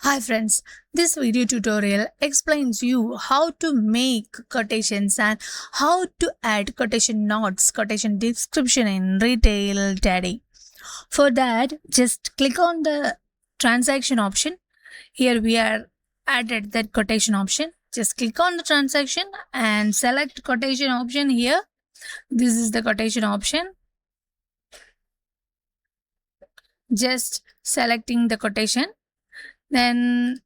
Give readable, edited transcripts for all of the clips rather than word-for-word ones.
Hi friends, this video tutorial explains you how to make quotations and how to add quotation notes, quotation description in Retail Daddy. For that, just click on the transaction option. Here we are added that quotation option. Just click on the transaction and select quotation option here. This is the quotation option. Just selecting the quotation, then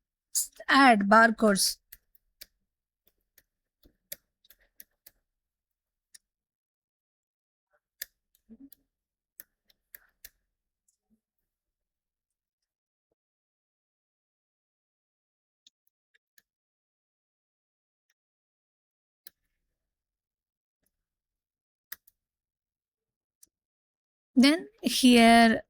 add barcodes. Then here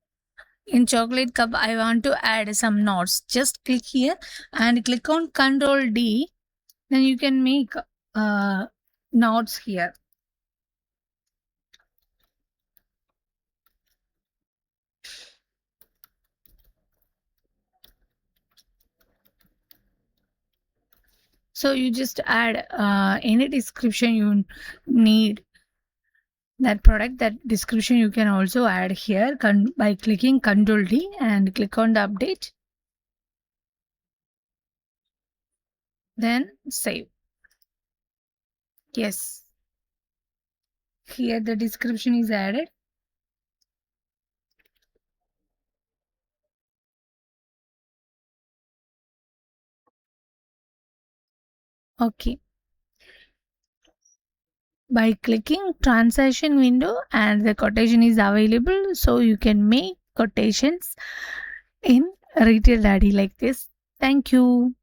in chocolate cup, I want to add some notes. Just click here and click on Control D. Then you can make notes here. So you just add any description you need that product. That description you can also add here by clicking Control D and click on the update. Then save. Yes. Here the description is added. Okay. By clicking transaction window and the quotation is available, so you can make quotations in Retail Daddy like this. Thank you.